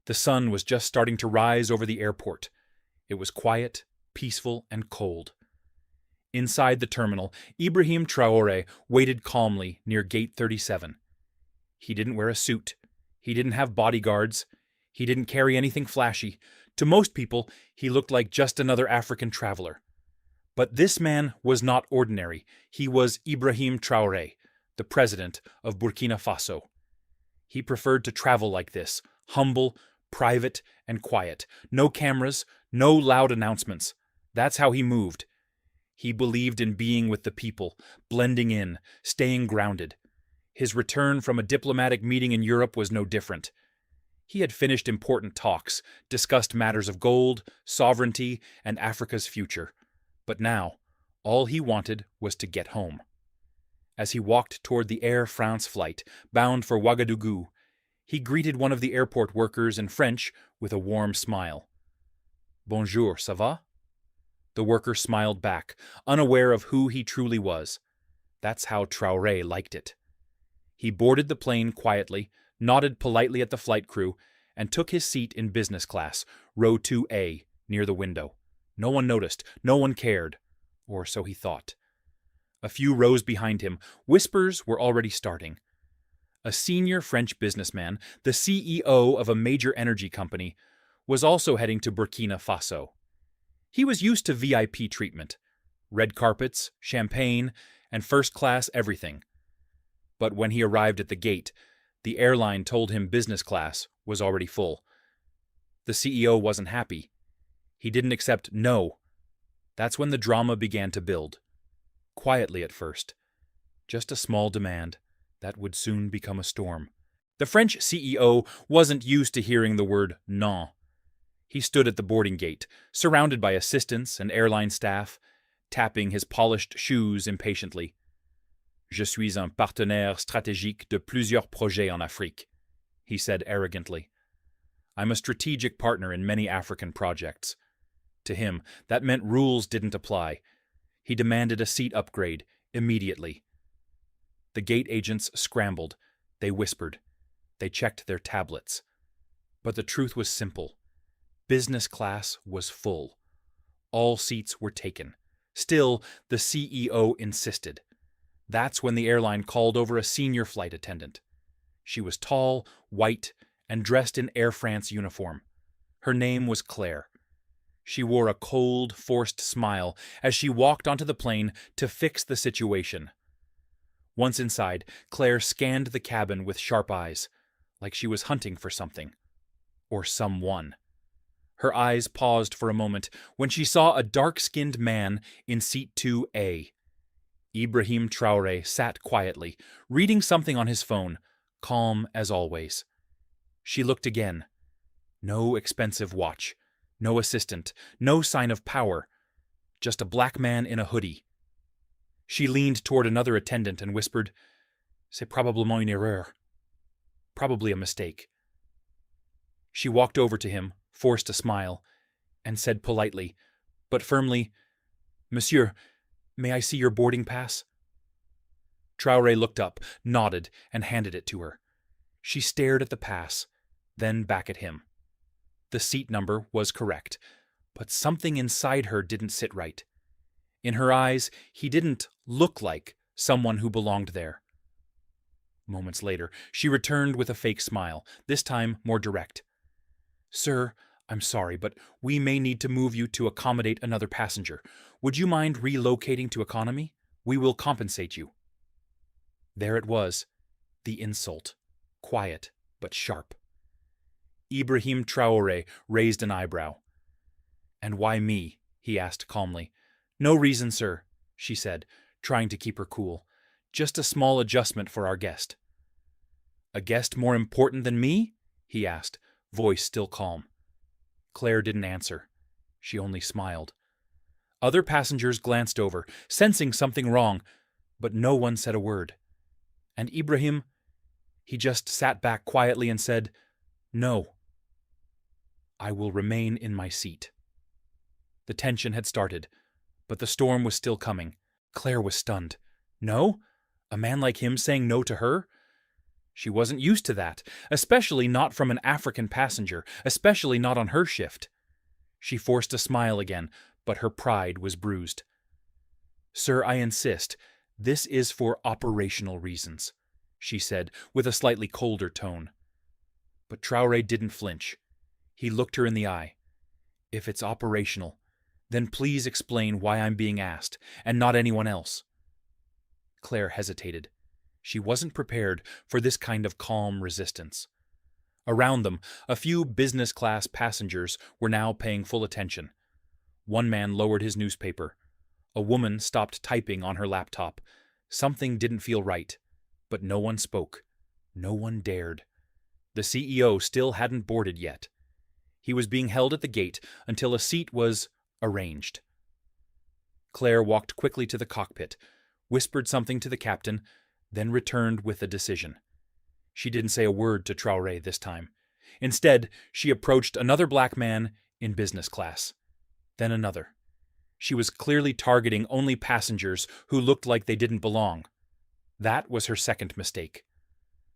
The sun was just starting to rise over the airport. It was quiet, peaceful, and cold. Inside the terminal, Ibrahim Traore waited calmly near Gate 37. He didn't wear a suit. He didn't have bodyguards. He didn't carry anything flashy. To most people, he looked like just another African traveler. But this man was not ordinary. He was Ibrahim Traore, the president of Burkina Faso. He preferred to travel like this, humble, private, and quiet. No cameras, no loud announcements. That's how he moved. He believed in being with the people, blending in, staying grounded. His return from a diplomatic meeting in Europe was no different. He had finished important talks, discussed matters of gold, sovereignty, and Africa's future. But now, all he wanted was to get home. As he walked toward the Air France flight, bound for Ouagadougou, he greeted one of the airport workers in French with a warm smile. "Bonjour, ça va?" The worker smiled back, unaware of who he truly was. That's how Traore liked it. He boarded the plane quietly, nodded politely at the flight crew, and took his seat in business class, row 2A, near the window. No one noticed, no one cared, or so he thought. A few rows behind him, whispers were already starting. A senior French businessman, the CEO of a major energy company, was also heading to Burkina Faso. He was used to VIP treatment, red carpets, champagne, and first-class everything. But when he arrived at the gate, the airline told him business class was already full. The CEO wasn't happy. He didn't accept no. That's when the drama began to build. Quietly at first. Just a small demand that would soon become a storm. The French CEO wasn't used to hearing the word non. He stood at the boarding gate, surrounded by assistants and airline staff, tapping his polished shoes impatiently. "Je suis un partenaire stratégique de plusieurs projets en Afrique," he said arrogantly. "I'm a strategic partner in many African projects." To him, that meant rules didn't apply. He demanded a seat upgrade immediately. The gate agents scrambled. They whispered. They checked their tablets. But the truth was simple. Business class was full. All seats were taken. Still, the CEO insisted. That's when the airline called over a senior flight attendant. She was tall, white, and dressed in Air France uniform. Her name was Claire. She wore a cold, forced smile as she walked onto the plane to fix the situation. Once inside, Claire scanned the cabin with sharp eyes, like she was hunting for something. Or someone. Her eyes paused for a moment when she saw a dark-skinned man in seat 2A. Ibrahim Traore sat quietly, reading something on his phone, calm as always. She looked again. No expensive watch. No assistant, no sign of power, just a black man in a hoodie. She leaned toward another attendant and whispered, "C'est probablement une erreur." Probably a mistake. She walked over to him, forced a smile, and said politely, but firmly, "Monsieur, may I see your boarding pass?" Traore looked up, nodded, and handed it to her. She stared at the pass, then back at him. The seat number was correct, but something inside her didn't sit right. In her eyes, he didn't look like someone who belonged there. Moments later, she returned with a fake smile, this time more direct. "Sir, I'm sorry, but we may need to move you to accommodate another passenger. Would you mind relocating to economy? We will compensate you." There it was, the insult, quiet but sharp. Ibrahim Traore raised an eyebrow. "And why me?" he asked calmly. "No reason, sir," she said, trying to keep her cool. "Just a small adjustment for our guest." "A guest more important than me?" he asked, voice still calm. Claire didn't answer. She only smiled. Other passengers glanced over, sensing something wrong, but no one said a word. And Ibrahim, he just sat back quietly and said, "No. I will remain in my seat." The tension had started, but the storm was still coming. Claire was stunned. No? A man like him saying no to her? She wasn't used to that, especially not from an African passenger, especially not on her shift. She forced a smile again, but her pride was bruised. "Sir, I insist. This is for operational reasons," she said, with a slightly colder tone. But Traore didn't flinch. He looked her in the eye. "If it's operational, then please explain why I'm being asked, and not anyone else." Claire hesitated. She wasn't prepared for this kind of calm resistance. Around them, a few business-class passengers were now paying full attention. One man lowered his newspaper. A woman stopped typing on her laptop. Something didn't feel right, but no one spoke. No one dared. The CEO still hadn't boarded yet. He was being held at the gate until a seat was arranged. Claire walked quickly to the cockpit, whispered something to the captain, then returned with a decision. She didn't say a word to Traore this time. Instead, she approached another black man in business class. Then another. She was clearly targeting only passengers who looked like they didn't belong. That was her second mistake.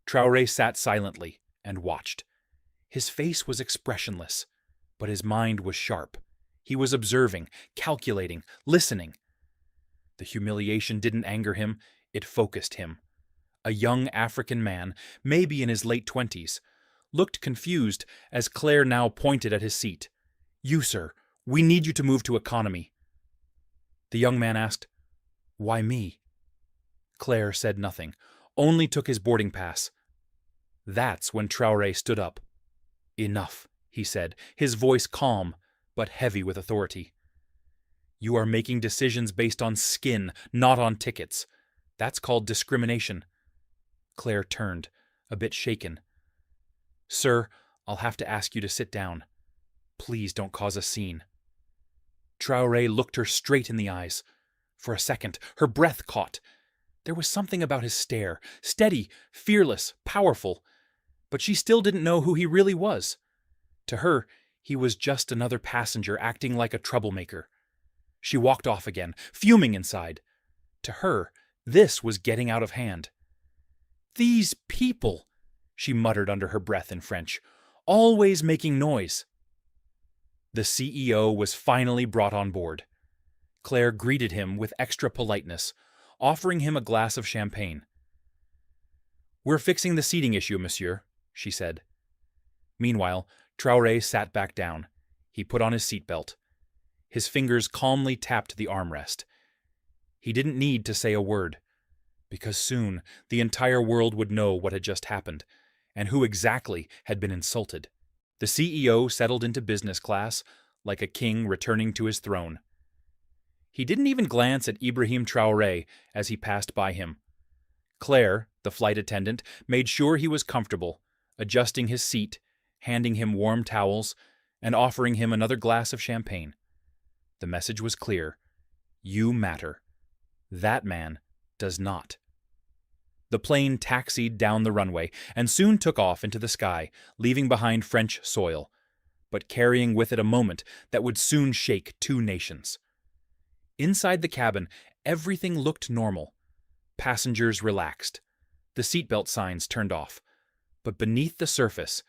Traore sat silently and watched. His face was expressionless, but his mind was sharp. He was observing, calculating, listening. The humiliation didn't anger him, it focused him. A young African man, maybe in his late 20s, looked confused as Claire now pointed at his seat. "You, sir, we need you to move to economy." The young man asked, "Why me?" Claire said nothing, only took his boarding pass. That's when Traore stood up. "Enough," he said, his voice calm, but heavy with authority. "You are making decisions based on skin, not on tickets. That's called discrimination." Claire turned, a bit shaken. "Sir, I'll have to ask you to sit down. Please don't cause a scene." Traore looked her straight in the eyes. For a second, her breath caught. There was something about his stare, steady, fearless, powerful. But she still didn't know who he really was. To her, he was just another passenger acting like a troublemaker. She walked off again, fuming inside. To her, this was getting out of hand. "These people," she muttered under her breath in French, "always making noise." The CEO was finally brought on board. Claire greeted him with extra politeness, offering him a glass of champagne. "We're fixing the seating issue, monsieur," she said. Meanwhile, Traore sat back down. He put on his seatbelt. His fingers calmly tapped the armrest. He didn't need to say a word, because soon the entire world would know what had just happened, and who exactly had been insulted. The CEO settled into business class, like a king returning to his throne. He didn't even glance at Ibrahim Traore as he passed by him. Claire, the flight attendant, made sure he was comfortable, adjusting his seat, handing him warm towels, and offering him another glass of champagne. The message was clear. You matter. That man does not. The plane taxied down the runway and soon took off into the sky, leaving behind French soil, but carrying with it a moment that would soon shake two nations. Inside the cabin, everything looked normal. Passengers relaxed. The seatbelt signs turned off. But beneath the surface,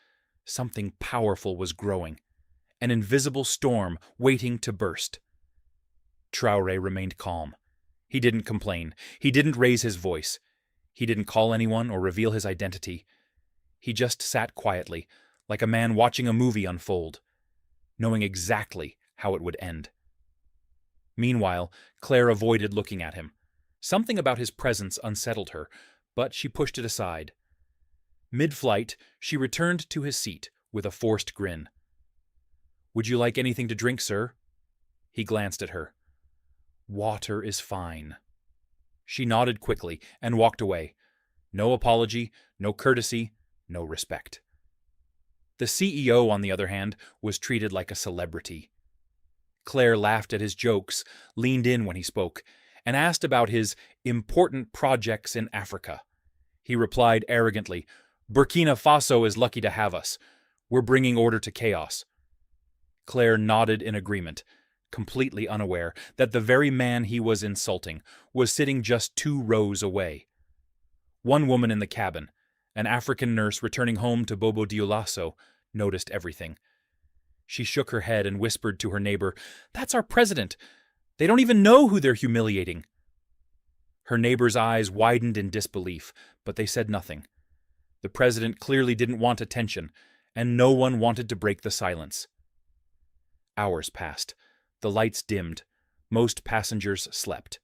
something powerful was growing. An invisible storm waiting to burst. Traore remained calm. He didn't complain. He didn't raise his voice. He didn't call anyone or reveal his identity. He just sat quietly, like a man watching a movie unfold, knowing exactly how it would end. Meanwhile, Claire avoided looking at him. Something about his presence unsettled her, but she pushed it aside. Mid-flight, she returned to his seat with a forced grin. "Would you like anything to drink, sir?" He glanced at her. "Water is fine." She nodded quickly and walked away. No apology, no courtesy, no respect. The CEO, on the other hand, was treated like a celebrity. Claire laughed at his jokes, leaned in when he spoke, and asked about his important projects in Africa. He replied arrogantly, "Burkina Faso is lucky to have us. We're bringing order to chaos." Claire nodded in agreement, completely unaware that the very man he was insulting was sitting just 2 rows away. One woman in the cabin, An African nurse returning home to Bobo Dioulasso noticed everything. She shook her head and whispered to her neighbor, "That's our president. They don't even know who they're humiliating." Her neighbor's eyes widened in disbelief, but they said nothing. The president clearly didn't want attention, and no one wanted to break the silence. Hours passed. The lights dimmed. Most passengers slept.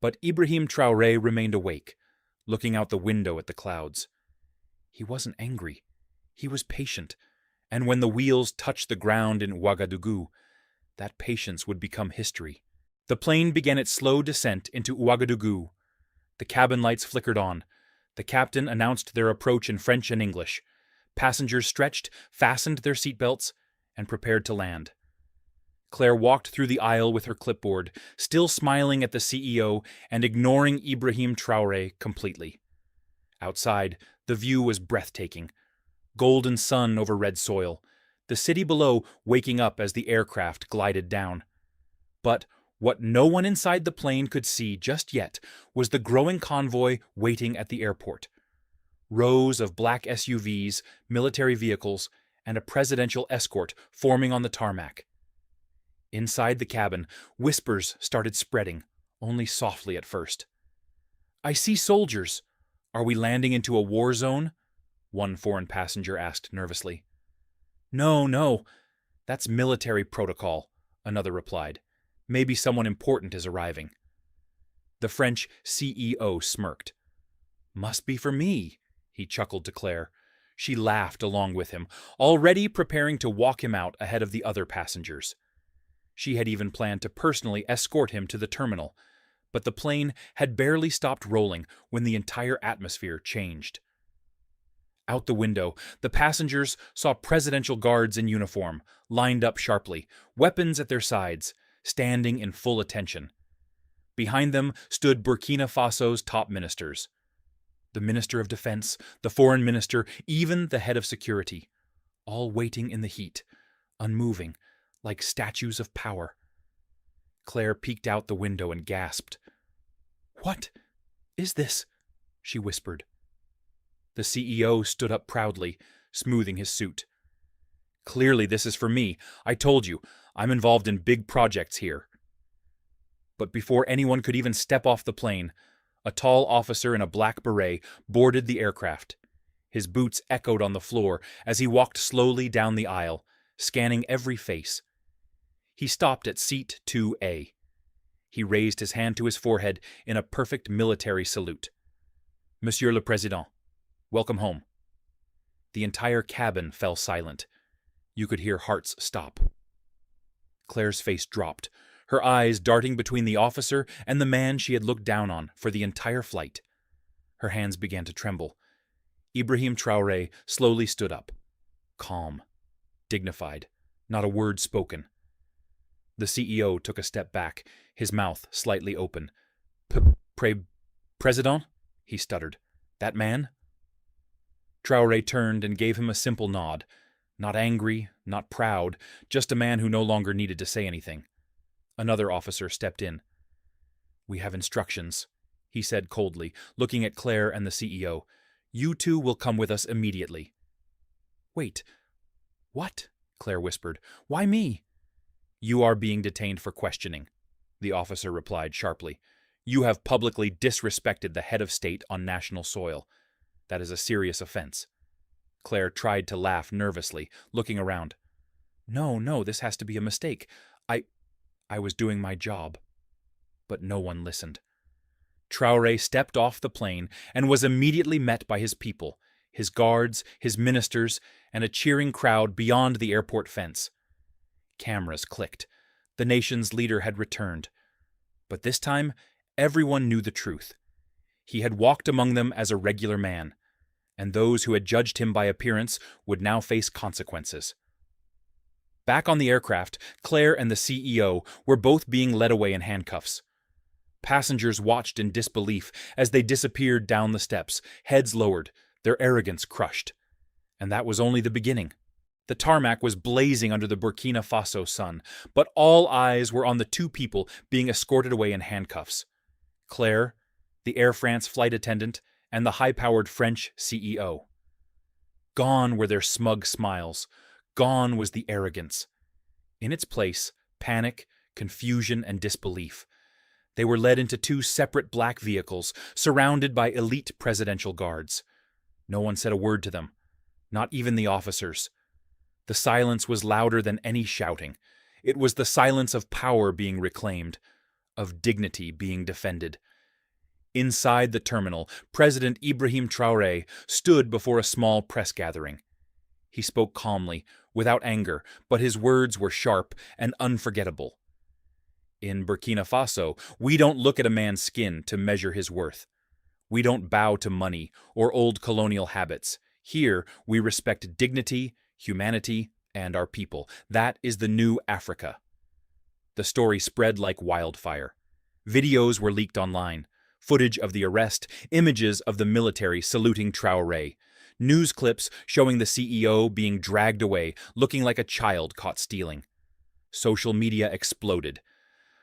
But Ibrahim Traore remained awake, looking out the window at the clouds. He wasn't angry. He was patient, and when the wheels touched the ground in Ouagadougou, that patience would become history. The plane began its slow descent into Ouagadougou. The cabin lights flickered on. The captain announced their approach in French and English. Passengers stretched, fastened their seatbelts, and prepared to land. Claire walked through the aisle with her clipboard, still smiling at the CEO and ignoring Ibrahim Traore completely. Outside, the view was breathtaking. Golden sun over red soil, the city below waking up as the aircraft glided down. But what no one inside the plane could see just yet was the growing convoy waiting at the airport. Rows of black SUVs, military vehicles, and a presidential escort forming on the tarmac. Inside the cabin, whispers started spreading, only softly at first. "I see soldiers. Are we landing into a war zone?" one foreign passenger asked nervously. No, that's military protocol," another replied. "Maybe someone important is arriving." The French CEO smirked. "Must be for me," he chuckled to Claire. She laughed along with him, already preparing to walk him out ahead of the other passengers. She had even planned to personally escort him to the terminal, but the plane had barely stopped rolling when the entire atmosphere changed. Out the window, the passengers saw presidential guards in uniform, lined up sharply, weapons at their sides, standing in full attention. Behind them stood Burkina Faso's top ministers. The Minister of Defense, the Foreign Minister, even the head of security, all waiting in the heat, unmoving, like statues of power. Claire peeked out the window and gasped. "What is this?" she whispered. The CEO stood up proudly, smoothing his suit. "Clearly this is for me. I told you, I'm involved in big projects here." But before anyone could even step off the plane, a tall officer in a black beret boarded the aircraft. His boots echoed on the floor as he walked slowly down the aisle, scanning every face. He stopped at seat 2A. He raised his hand to his forehead in a perfect military salute. "Monsieur le Président, welcome home." The entire cabin fell silent. You could hear hearts stop. Claire's face dropped, her eyes darting between the officer and the man she had looked down on for the entire flight. Her hands began to tremble. Ibrahim Traore slowly stood up. Calm, dignified, not a word spoken. The CEO took a step back, his mouth slightly open. President? He stuttered. "That man?" Traore turned and gave him a simple nod. Not angry, not proud, just a man who no longer needed to say anything. Another officer stepped in. "We have instructions," he said coldly, looking at Claire and the CEO. "You two will come with us immediately." "Wait, what?" Claire whispered. "Why me?" "You are being detained for questioning," the officer replied sharply. "You have publicly disrespected the head of state on national soil. That is a serious offense." Claire tried to laugh nervously, looking around. No, this has to be a mistake. I was doing my job." But no one listened. Traore stepped off the plane and was immediately met by his people, his guards, his ministers, and a cheering crowd beyond the airport fence. Cameras clicked. The nation's leader had returned. But this time, everyone knew the truth. He had walked among them as a regular man, and those who had judged him by appearance would now face consequences. Back on the aircraft, Claire and the CEO were both being led away in handcuffs. Passengers watched in disbelief as they disappeared down the steps, heads lowered, their arrogance crushed. And that was only the beginning. The tarmac was blazing under the Burkina Faso sun, but all eyes were on the two people being escorted away in handcuffs. Claire, the Air France flight attendant, and the high-powered French CEO. Gone were their smug smiles. Gone was the arrogance. In its place, panic, confusion, and disbelief. They were led into two separate black vehicles, surrounded by elite presidential guards. No one said a word to them, not even the officers. The silence was louder than any shouting. It was the silence of power being reclaimed, of dignity being defended. Inside the terminal, President Ibrahim Traore stood before a small press gathering. He spoke calmly, without anger, but his words were sharp and unforgettable. In Burkina Faso, we don't look at a man's skin to measure his worth. We don't bow to money or old colonial habits. Here, we respect dignity, humanity, and our people. That is the new Africa. The story spread like wildfire. Videos were leaked online. Footage of the arrest, images of the military saluting Traore, news clips showing the CEO being dragged away, looking like a child caught stealing. Social media exploded.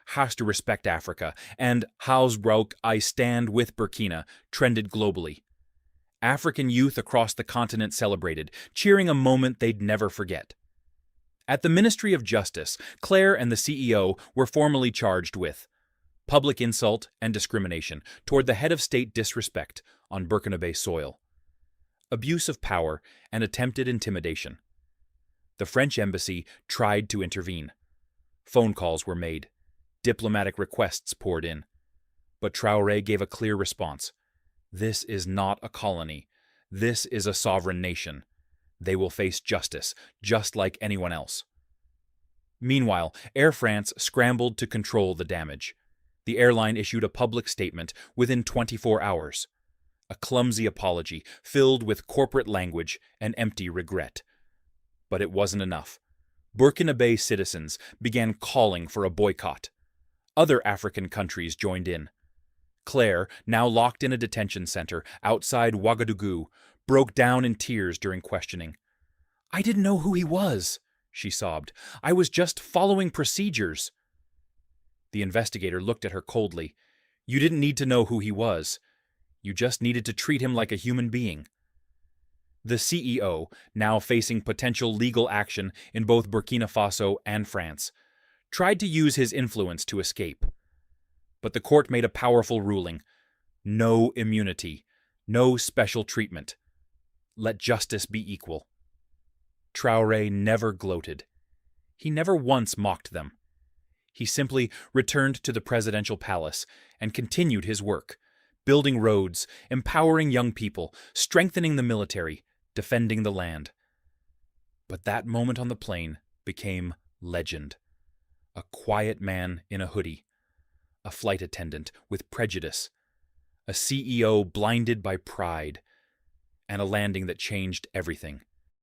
Has to respect Africa, and Hausbrook, I stand with Burkina, trended globally. African youth across the continent celebrated, cheering a moment they'd never forget. At the Ministry of Justice, Claire and the CEO were formally charged with public insult and discrimination toward the head of state disrespect on Burkinabe soil, abuse of power, and attempted intimidation. The French embassy tried to intervene. Phone calls were made. Diplomatic requests poured in. But Traore gave a clear response. This is not a colony. This is a sovereign nation. They will face justice, just like anyone else. Meanwhile, Air France scrambled to control the damage. The airline issued a public statement within 24 hours. A clumsy apology filled with corporate language and empty regret. But it wasn't enough. Burkinabe citizens began calling for a boycott. Other African countries joined in. Claire, now locked in a detention center outside Ouagadougou, broke down in tears during questioning. "I didn't know who he was," she sobbed. "I was just following procedures." The investigator looked at her coldly. "You didn't need to know who he was. You just needed to treat him like a human being." The CEO, now facing potential legal action in both Burkina Faso and France, tried to use his influence to escape. But the court made a powerful ruling. No immunity, no special treatment. Let justice be equal. Traore never gloated. He never once mocked them. He simply returned to the presidential palace and continued his work, building roads, empowering young people, strengthening the military, defending the land. But that moment on the plane became legend. A quiet man in a hoodie, a flight attendant with prejudice, a CEO blinded by pride, and a landing that changed everything.